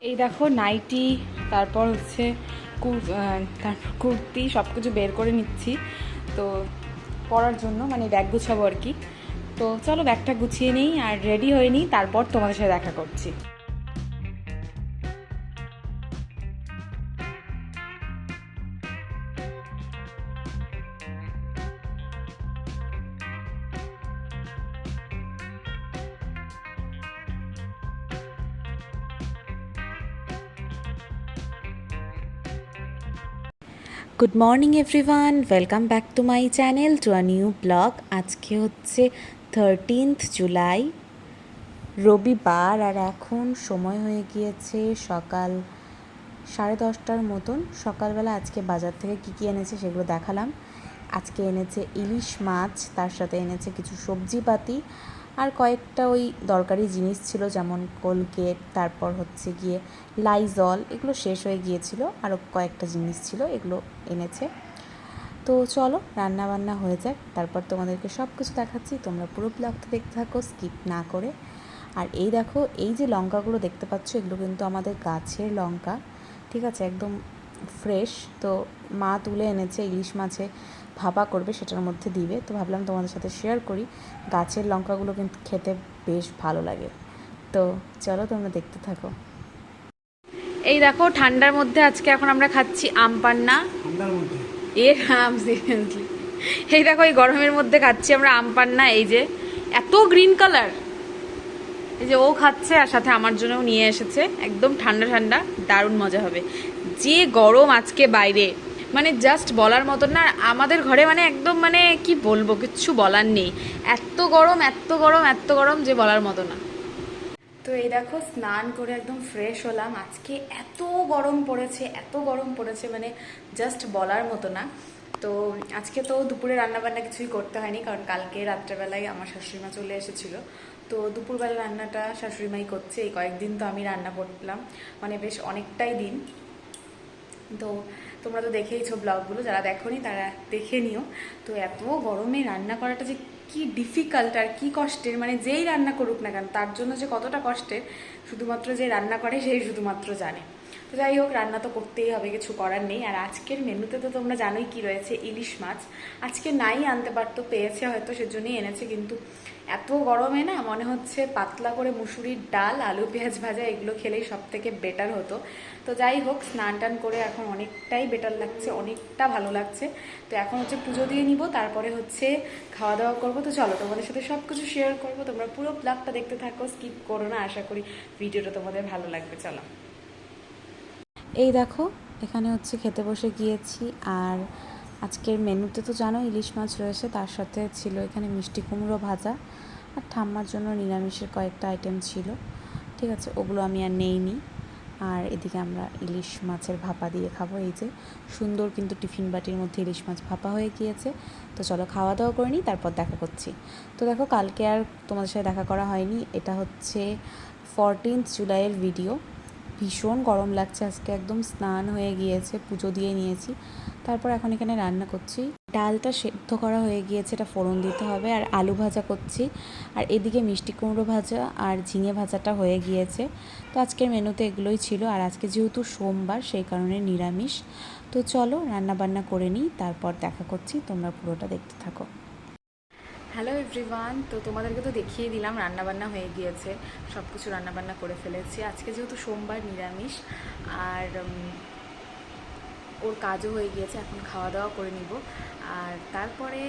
এই দেখো নাইটি, তারপর হচ্ছে তারপর কুর্তি সব কিছু বের করে নিচ্ছি তো পরার জন্য, মানে ব্যাগ গুছাবো আর কি। তো চলো ব্যাগটা গুছিয়ে নিই আর রেডি হয়ে নিই, তারপর তোমাদের সাথে দেখা করছি। Good morning everyone, welcome back to my channel to a new blog. আজকে হচ্ছে 13th জুলাই, রবিবার, আর এখন সময় হয়ে গিয়েছে সকাল 10:30টার মতন। সকালবেলা আজকে বাজার থেকে কী কী এনেছে সেগুলো দেখালাম। আজকে এনেছে ইলিশ মাছ, তার সাথে এনেছে কিছু সবজিপাতি আর কয়েকটা ওই দরকারি জিনিস ছিল, যেমন কোলগেট, তারপর হচ্ছে গিয়ে লাইজল, এগুলো শেষ হয়ে গিয়েছিল, আরও কয়েকটা জিনিস ছিল, এগুলো এনেছে। তো চলো রান্না বান্না হয়ে যাক, তারপর তোমাদেরকে সব কিছু দেখাচ্ছি। তোমরা পুরো ব্লগটা দেখতে থাকো স্কিপ না করে। আর এই দেখো, এই যে লঙ্কাগুলো দেখতে পাচ্ছ, এগুলো কিন্তু আমাদের গাছের লঙ্কা, ঠিক আছে, একদম ফ্রেশ। তো মা তুলে এনেছে, ইলিশ মাছে ভাপা করবে, সেটার মধ্যে দিবে। তো ভাবলাম তোমাদের সাথে শেয়ার করি। গাছের লঙ্কাগুলো কিন্তু খেতে বেশ ভালো লাগে। তো চলো তোমরা দেখতে থাকো। এই দেখো, ঠান্ডার মধ্যে আজকে এখন আমরা খাচ্ছি আম পান্না। এর আম সিরিয়াসলি, এই দেখো এই গরমের মধ্যে খাচ্ছি আমরা আম পান্না। এই যে এত গ্রিন কালার, এই যে ও খাচ্ছে আর সাথে আমার জন্যও নিয়ে এসেছে, একদম ঠান্ডা ঠান্ডা, দারুণ মজা হবে। যে গরম আজকে বাইরে, মানে জাস্ট বলার মতন না। আমাদের ঘরে মানে একদম, মানে কি বলবো, কিচ্ছু বলার নেই। এত গরম, এত গরম, এত গরম যে বলার মতো না। তো এই দেখো স্নান করে একদম ফ্রেশ হলাম। আজকে এত গরম পড়েছে, এত গরম পড়েছে, মানে জাস্ট বলার মতো না। তো আজকে তো দুপুরে রান্নাবান্না কিছুই করতে হয়নি, কারণ কালকে রাত্রেবেলায় আমার শাশুড়িমা চলে এসেছিলো। তো দুপুরবেলা রান্নাটা শাশুড়িমাই করছে। এই কয়েকদিন তো আমি রান্না করলাম, মানে বেশ অনেকটাই দিন। তো তোমরা তো দেখেইছো ব্লগগুলো, যারা দেখোনি তারা দেখে নিও। তো এত গরমে রান্না করাটা যে কি ডিফিকাল্ট আর কি কষ্টের, মানে যেই রান্না করুক না কেন তার জন্য যে কতটা কষ্টের, শুধুমাত্র যে রান্না করে সেই শুধুমাত্র জানে। তো যাই হোক, রান্না তো করতেই হবে, কিছু করার নেই। আর আজকের মেনুতে তো তোমরা জানোই কি রয়েছে, ইলিশ মাছ। আজকে নাই আনতে পারতো, পেয়েছে হয়তো, সেজন্যই এনেছে। কিন্তু এত গরমে না মনে হচ্ছে পাতলা করে মুসুরির ডাল, আলু পেঁয়াজ ভাজা, এগুলো খেলেই সব থেকে বেটার হতো। তো যাই হোক, স্নান টান করে এখন অনেকটাই বেটার লাগছে, অনেকটা ভালো লাগছে। তো এখন হচ্ছে পুজো দিয়ে নিব, তারপরে হচ্ছে খাওয়া দাওয়া করবো। তো চলো তোমাদের সাথে সব কিছু শেয়ার করবো, তোমরা পুরো ব্লগটা দেখতে থাকো, স্কিপ করো না। আশা করি ভিডিওটা তোমাদের ভালো লাগবে। চলো। এই দেখো, এখানে হচ্ছে খেতে বসে গিয়েছি। আর আজকের মেনুতে তো জানো ইলিশ মাছ রয়েছে, তার সাথে ছিল এখানে মিষ্টি কুমড়ো ভাজা, আর ঠাম্মার জন্য নিরামিষের কয়েকটা আইটেম ছিল, ঠিক আছে, ওগুলো আমি আর নেইনি। আর এদিকে আমরা ইলিশ মাছের ভাপা দিয়ে খাবো। এই যে সুন্দর কিন্তু টিফিন বাটির মধ্যে ইলিশ মাছ ভাপা হয়ে গিয়েছে। তো চলো খাওয়া দাওয়া করে নিই, তারপর দেখা করছি। তো দেখো, কালকে আর তোমাদের সাথে দেখা করা হয়নি। এটা হচ্ছে 14th জুলাইয়ের ভিডিও। ভীষণ গরম লাগছে আজকে, একদম স্নান হয়ে গিয়েছে, পুজো দিয়ে নিয়েছি, তারপর এখন এখানে রান্না করছি। ডালটা সেদ্ধ করা হয়ে গিয়েছে, এটা ফোড়ন দিতে হবে। আর আলু ভাজা করছি, আর এদিকে মিষ্টি কুমড়ো ভাজা আর ঝিঙে ভাজাটা হয়ে গিয়েছে। তো আজকের মেনুতে এগুলোই ছিল। আর আজকে যেহেতু সোমবার, সেই কারণে নিরামিষ। তো চলো রান্না বান্না করে নিই, তারপর দেখা করছি, তোমরা পুরোটা দেখতে থাকো। হ্যালো এভরিওয়ান, তো তোমাদেরকে তো দেখিয়ে দিলাম রান্নাবান্না হয়ে গিয়েছে, সব কিছু রান্নাবান্না করে ফেলেছি। আজকে যেহেতু সোমবার, নিরামিষ। আর ওর কাজও হয়ে গিয়েছে, এখন খাওয়া দাওয়া করে নিব। আর তারপরে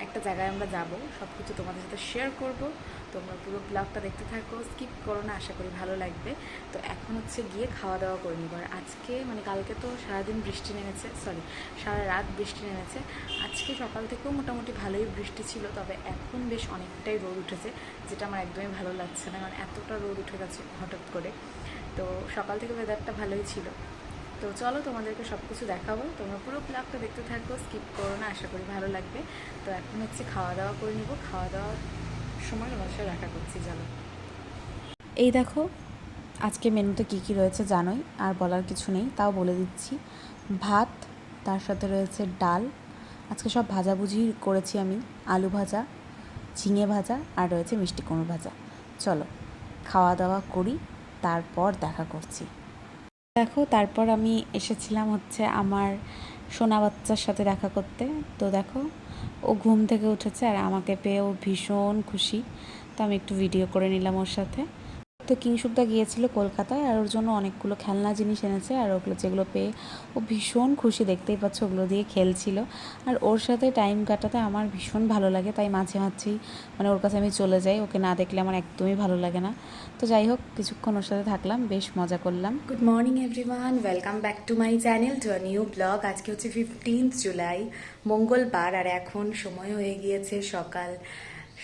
একটা জায়গায় আমরা যাব, সব কিছু তোমাদের সাথে শেয়ার করব। তোমরা পুরো ব্লগটা দেখতে থাকো, স্কিপ করো না, আশা করি ভালো লাগবে। তো এখন হচ্ছে গিয়ে খাওয়া দাওয়া করে নিব। আর আজকে মানে কালকে তো সারাদিন বৃষ্টি নেমেছে, সরি সারা রাত বৃষ্টি নেমেছে। আজকে সকাল থেকেও মোটামুটি ভালোই বৃষ্টি ছিল, তবে এখন বেশ অনেকটাই রোদ উঠেছে, যেটা আমার একদমই ভালো লাগছে না, কারণ এতটা রোদ উঠে গেছে হঠাৎ করে। তো সকাল থেকে ওয়েদারটা ভালোই ছিল। তো চলো তোমাদেরকে সব কিছু দেখাবো, তোমরা পুরো ব্লগটা দেখতে থাকো, স্কিপ করো না, আশা করি ভালো লাগবে। তো এখন হচ্ছে খাওয়া দাওয়া করে নিব, খাওয়া দাওয়ার সময় তোমাদের সাথে দেখা করছি। চলো। এই দেখো, আজকে মেনুতে কী কী রয়েছে জানোই, আর বলার কিছু নেই, তাও বলে দিচ্ছি। ভাত, তার সাথে রয়েছে ডাল, আজকে সব ভাজাভুজি করেছি আমি, আলু ভাজা, ঝিঙে ভাজা, আর রয়েছে মিষ্টি কুমড়ো ভাজা। চলো খাওয়া দাওয়া করি, তারপর দেখা করছি। দেখো তারপর আমি এসেছিলাম হচ্ছে আমার সোনা বাচ্চার সাথে দেখা করতে। তো দেখো ও ঘুম থেকে উঠেছে আর আমাকে পেয়ে ও ভীষণ খুশি। তো আমি একটু ভিডিও করে নিলাম ওর সাথে। তো কিংশুকদা গিয়েছিল কলকাতায় আর ওর জন্য অনেকগুলো খেলনা জিনিস এনেছে আর ওগুলো যেগুলো পেয়ে ও ভীষণ খুশি, দেখতেই পাচ্ছ ওগুলো দিয়ে খেলছিল। আর ওর সাথে টাইম কাটাতে আমার ভীষণ ভালো লাগে, তাই মাঝে মাঝেই মানে ওর কাছে আমি চলে যাই, ওকে না দেখলে আমার একদমই ভালো লাগে না। তো যাই হোক কিছুক্ষণ ওর সাথে থাকলাম, বেশ মজা করলাম। Good morning everyone, welcome back to my channel, to a new blog. আজকে হচ্ছে 15th জুলাই, মঙ্গলবার, আর এখন সময় হয়ে গিয়েছে সকাল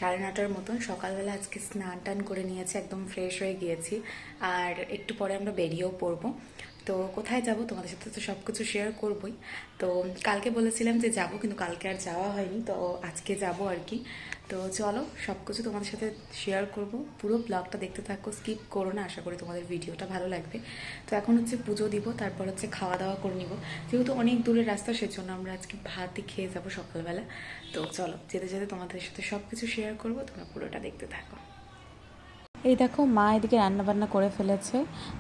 9:30 মতন। সকালবেলা আজকে স্নান টান করে নিয়েছি, একদম ফ্রেশ হয়ে গিয়েছি। আর একটু পরে আমরা বেরিয়েও পড়বো। তো কোথায় যাব তোমাদের সাথে তো সব কিছু শেয়ার করবই। তো কালকে বলেছিলাম যে যাব, কিন্তু কালকে আর যাওয়া হয়নি, তো আজকে যাব আর কি। তো চলো সব কিছু তোমাদের সাথে শেয়ার করব, পুরো ব্লগটা দেখতে থাকো, স্কিপ করো না, আশা করি তোমাদের ভিডিওটা ভালো লাগবে। তো এখন হচ্ছে পুজো দিব, তারপর হচ্ছে খাওয়া দাওয়া করে নিব, যেহেতু অনেক দূরের রাস্তা সেজন্য আমরা আজকে ভাতই খেয়ে যাবো সকালবেলা। তো চলো যেতে যেতে তোমাদের সাথে সব কিছু শেয়ার করবো, তোমরা পুরোটা দেখতে থাকো। এই দেখো মা এদিকে রান্নাবান্না করে ফেলেছে।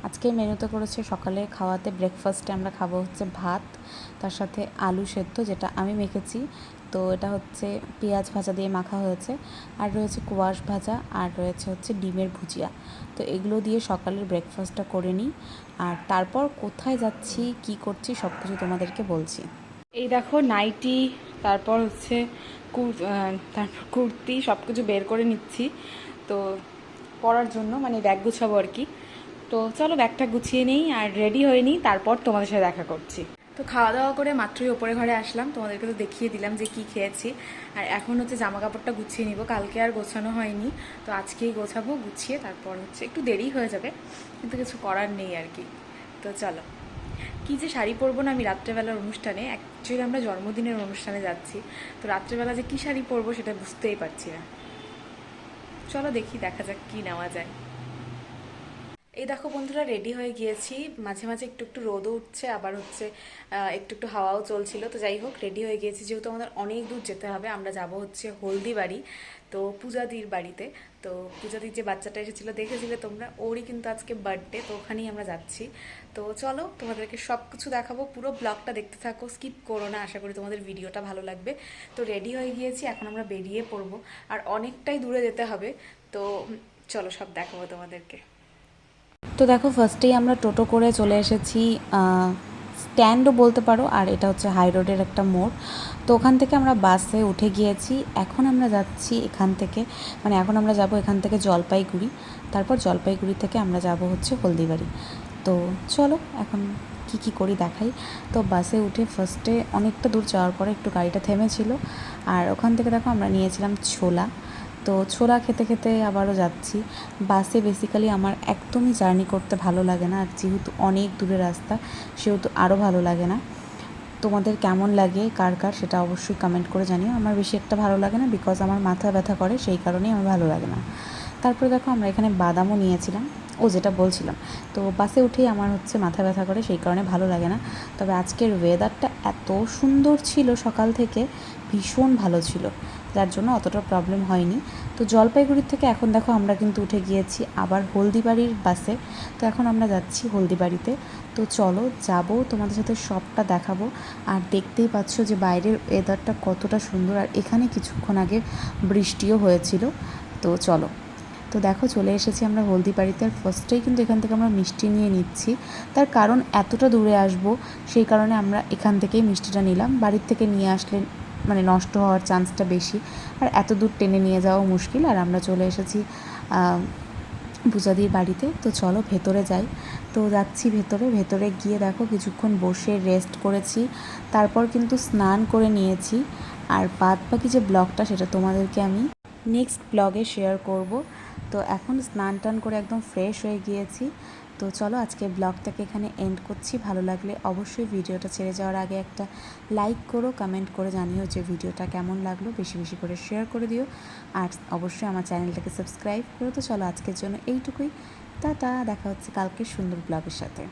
আজকে মেনুতে করেছে সকালে খাওয়াতে, ব্রেকফাস্টে আমরা খাবো হচ্ছে ভাত, তার সাথে আলু সেদ্ধ যেটা আমি মেখেছি। তো এটা হচ্ছে পেঁয়াজ ভাজা দিয়ে মাখা হয়েছে, আর রয়েছে কোয়াশ ভাজা, আর রয়েছে হচ্ছে ডিমের ভুজিয়া। তো এগুলো দিয়ে সকালের ব্রেকফাস্টটা করে নিই, আর তারপর কোথায় যাচ্ছি কি করছি সব কিছু তোমাদেরকে বলছি। এই দেখো নাইটি, তারপর হচ্ছে তারপর কুর্তি সব কিছু বের করে নিচ্ছি তো পরার জন্য, মানে ব্যাগ গুছাবো আর কি। তো চলো ব্যাগটা গুছিয়ে নিই আর রেডি হয়ে নিই, তারপর তোমাদের সাথে দেখা করছি। তো খাওয়া দাওয়া করে মাত্রই ওপরে ঘরে আসলাম, তোমাদেরকে তো দেখিয়ে দিলাম যে কি খেয়েছি। আর এখন হচ্ছে জামা কাপড়টা গুছিয়ে নিব, কালকে আর গোছানো হয়নি, তো আজকেই গোছাবো, গুছিয়ে তারপর হচ্ছে একটু দেরি হয়ে যাবে, কিন্তু কিছু করার নেই আর কি। তো চলো কী যে শাড়ি পরবো না আমি রাত্রেবেলার অনুষ্ঠানে, অ্যাকচুয়ালি আমরা জন্মদিনের অনুষ্ঠানে যাচ্ছি, তো রাত্রেবেলা যে কী শাড়ি পরবো সেটা বুঝতেই পারছি না। চলো দেখি, দেখা যাক কী নেওয়া যায়। এই দেখো বন্ধুরা রেডি হয়ে গিয়েছি, মাঝে মাঝে একটু একটু রোদও উঠছে, আবার হচ্ছে একটু একটু হাওয়াও চলছিল। তো যাই হোক রেডি হয়ে গিয়েছি, যেহেতু আমাদের অনেক দূর যেতে হবে, আমরা যাব হচ্ছে হলদিবাড়ি, তো পূজাদির বাড়িতে। তো পূজাদির যে বাচ্চাটা এসেছিলো দেখেছিলে তোমরা, ওরই কিন্তু আজকে বার্থডে, তো ওখানেই আমরা যাচ্ছি। তো চলো তোমাদেরকে সব কিছু দেখাবো, পুরো ব্লগটা দেখতে থাকো, স্কিপ করো না, আশা করি তোমাদের ভিডিওটা ভালো লাগবে। তো রেডি হয়ে গিয়েছি, এখন আমরা বেরিয়ে পড়বো, আর অনেকটাই দূরে যেতে হবে। তো চলো সব দেখাবো তোমাদেরকে। তো দেখো ফার্স্টেই আমরা টোটো করে চলে এসেছি স্ট্যান্ডও বলতে পারো, আর এটা হচ্ছে হাই রোডের একটা মোড়। তো ওখান থেকে আমরা বাসে উঠে গিয়েছি, এখন আমরা যাচ্ছি এখান থেকে, মানে এখন আমরা যাব এখান থেকে জলপাইগুড়ি, তারপর জলপাইগুড়ি থেকে আমরা যাব হচ্ছে হলদিবাড়ি। তো চলো এখন কি কি করি দেখাই। তো বাসে উঠে ফার্স্টে অনেকটা দূর যাওয়ার পরে একটু গাড়িটা থেমেছিল, আর ওখান থেকে দেখো আমরা নিয়েছিলাম ছোলা। তো ছোলা খেতে খেতে আবারও যাচ্ছি। বাসে বেসিক্যালি আমার একদমই জার্নি করতে ভালো লাগে না, আর যেহেতু অনেক দূরের রাস্তা সেহেতু আরও ভালো লাগে না। তোমাদের কেমন লাগে কার কার সেটা অবশ্যই কমেন্ট করে জানিও। আমার বেশি একটা ভালো লাগে না, বিকজ আমার মাথা ব্যথা করে, সেই কারণেই আমার ভালো লাগে না। তারপরে দেখো আমরা এখানে বাদামও নিয়েছিলাম, যেটা বলছিলাম, তো বাসে উঠেই আমার হচ্ছে মাথা ব্যথা করে, সেই কারণে ভালো লাগে না। তবে আজকের ওয়েদারটা এত সুন্দর ছিল, সকাল থেকে ভীষণ ভালো ছিল, যার জন্য অতটা প্রবলেম হয়নি। তো জলপাইগুড়ির থেকে এখন দেখো আমরা কিন্তু উঠে গিয়েছি আবার হলদিবাড়ির বাসে। তো এখন আমরা যাচ্ছি হলদিবাড়িতে। তো চলো যাব, তোমাদের সাথে সবটা দেখাবো। আর দেখতেই পাচ্ছ যে বাইরের ওয়েদারটা কতটা সুন্দর, আর এখানে কিছুক্ষণ আগে বৃষ্টিও হয়েছিল। তো চলো, তো দেখো চলে এসেছি আমরা হলদিবাড়িতে, আর ফার্স্টেই কিন্তু এখান থেকে আমরা মিষ্টি নিয়ে নিচ্ছি, তার কারণ এতটা দূরে আসবো সেই কারণে আমরা এখান থেকেই মিষ্টিটা নিলাম। বাড়ির থেকে নিয়ে আসলে মানে নষ্ট হওয়ার চান্সটা বেশি, আর এত দূর টেনে নিয়ে যাওয়া মুশকিল। আর আমরা চলে এসেছি পূজাদির বাড়িতে। তো চলো ভেতরে যাই। তো যাচ্ছি ভেতরে, ভেতরে গিয়ে দেখো কিছুক্ষণ বসে রেস্ট করেছি, তারপর কিন্তু স্নান করে নিয়েছি। আর বাদ বাকি যে ব্লগটা সেটা তোমাদেরকে আমি নেক্সট ব্লগে শেয়ার করব। তো এখন স্নান টান করে একদম ফ্রেশ হয়ে গিয়েছি। তো চলো আজকে ব্লগটাকে এখানে এন্ড করছি। ভালো লাগলে অবশ্যই ভিডিওটা ছেড়ে যাওয়ার আগে একটা লাইক করো, কমেন্ট করে জানিও যে ভিডিওটা কেমন লাগলো, বেশি বেশি করে শেয়ার করে দিও, আর অবশ্যই আমার চ্যানেলটাকে সাবস্ক্রাইব করো। তো চলো আজকের জন্য এইটুকুই, টাটা, দেখা হচ্ছে কালকে সুন্দর ব্লগের সাথে।